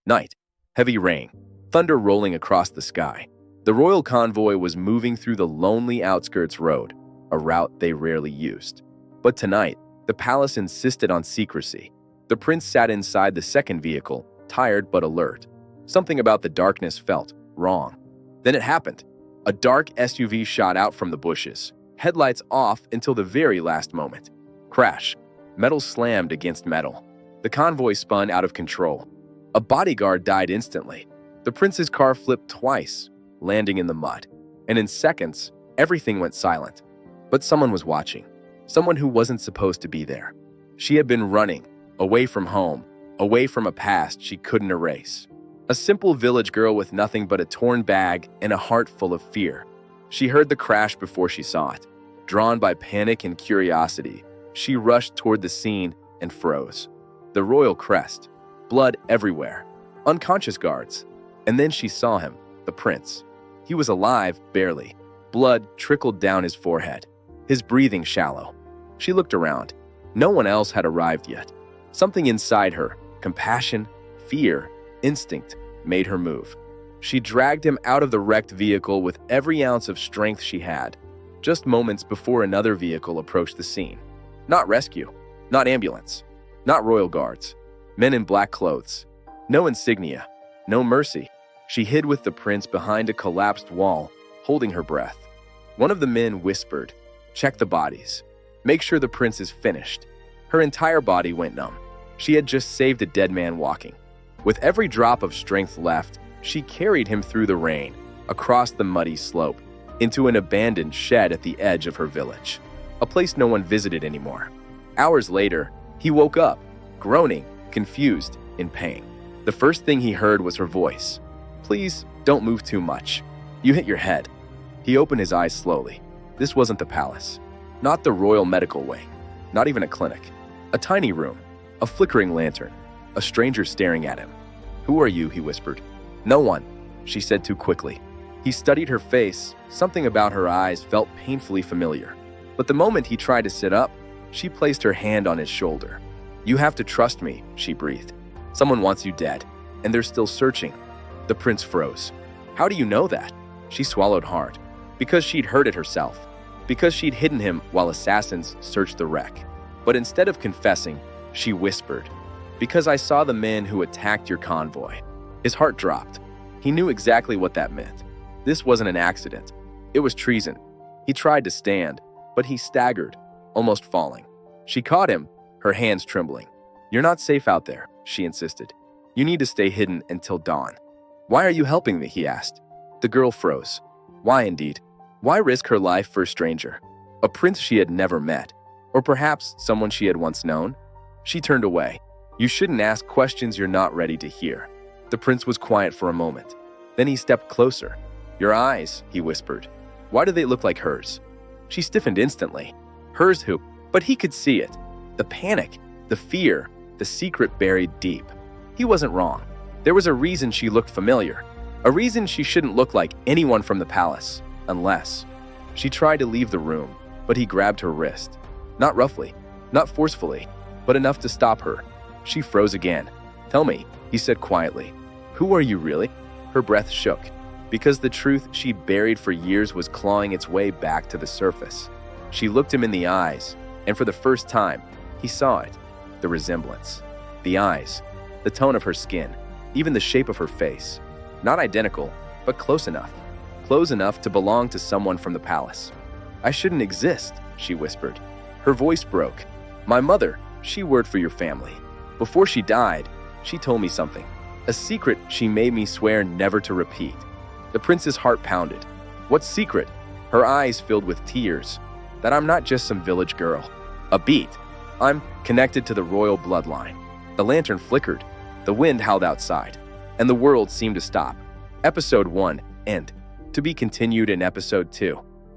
Night. Heavy rain. Thunder rolling across the sky. The royal convoy was moving through the lonely outskirts road, a route they rarely used. But tonight, the palace insisted on secrecy. The prince sat inside the second vehicle, tired but alert. Something about the darkness felt wrong. Then it happened. A dark SUV shot out from the bushes, headlights off until the very last moment. Crash. Metal slammed against metal. The convoy spun out of control. A bodyguard died instantly. The prince's car flipped twice, landing in the mud. And in seconds, everything went silent. But someone was watching. Someone who wasn't supposed to be there. She had been running, away from home, away from a past she couldn't erase. A simple village girl with nothing but a torn bag and a heart full of fear. She heard the crash before she saw it. Drawn by panic and curiosity, she rushed toward the scene and froze. The royal crest, blood everywhere, unconscious guards. And then she saw him, the prince. He was alive, barely. Blood trickled down his forehead, his breathing shallow. She looked around. No one else had arrived yet. Something inside her, compassion, fear, instinct, made her move. She dragged him out of the wrecked vehicle with every ounce of strength she had, just moments before another vehicle approached the scene. Not rescue, not ambulance, not royal guards, men in black clothes. No insignia, no mercy. She hid with the prince behind a collapsed wall, holding her breath. One of the men whispered, "Check the bodies. Make sure the prince is finished." Her entire body went numb. She had just saved a dead man walking. With every drop of strength left, she carried him through the rain, across the muddy slope, into an abandoned shed at the edge of her village, a place no one visited anymore. Hours later, he woke up, groaning, confused, in pain. The first thing he heard was her voice. "Please, don't move too much. You hit your head." He opened his eyes slowly. This wasn't the palace. Not the royal medical wing. Not even a clinic. A tiny room. A flickering lantern. A stranger staring at him. "Who are you?" he whispered. "No one," she said too quickly. He studied her face. Something about her eyes felt painfully familiar. But the moment he tried to sit up, she placed her hand on his shoulder. "You have to trust me," she breathed. "Someone wants you dead, and they're still searching." The prince froze. "How do you know that?" She swallowed hard. Because she'd heard it herself. Because she'd hidden him while assassins searched the wreck. But instead of confessing, she whispered, "Because I saw the men who attacked your convoy." His heart dropped. He knew exactly what that meant. This wasn't an accident. It was treason. He tried to stand, but he staggered, almost falling. She caught him, her hands trembling. "You're not safe out there," she insisted. "You need to stay hidden until dawn." "Why are you helping me?" he asked. The girl froze. Why indeed? Why risk her life for a stranger? A prince she had never met. Or perhaps someone she had once known? She turned away. "You shouldn't ask questions you're not ready to hear." The prince was quiet for a moment. Then he stepped closer. "Your eyes," he whispered. "Why do they look like hers?" She stiffened instantly. Hers who? But he could see it. The panic, the fear, the secret buried deep. He wasn't wrong. There was a reason she looked familiar. A reason she shouldn't look like anyone from the palace. Unless. She tried to leave the room, but he grabbed her wrist. Not roughly, not forcefully, but enough to stop her. She froze again. "Tell me," he said quietly. "Who are you really?" Her breath shook, because the truth she buried for years was clawing its way back to the surface. She looked him in the eyes, and for the first time, he saw it. The resemblance. The eyes. The tone of her skin. Even the shape of her face. Not identical, but close enough. Close enough to belong to someone from the palace. "I shouldn't exist," she whispered. Her voice broke. "My mother, she worked for your family. Before she died, she told me something. A secret she made me swear never to repeat." The prince's heart pounded. "What secret?" Her eyes filled with tears. "That I'm not just some village girl. A beat. I'm connected to the royal bloodline." The lantern flickered. The wind howled outside, and the world seemed to stop. Episode 1, end. To be continued in Episode 2.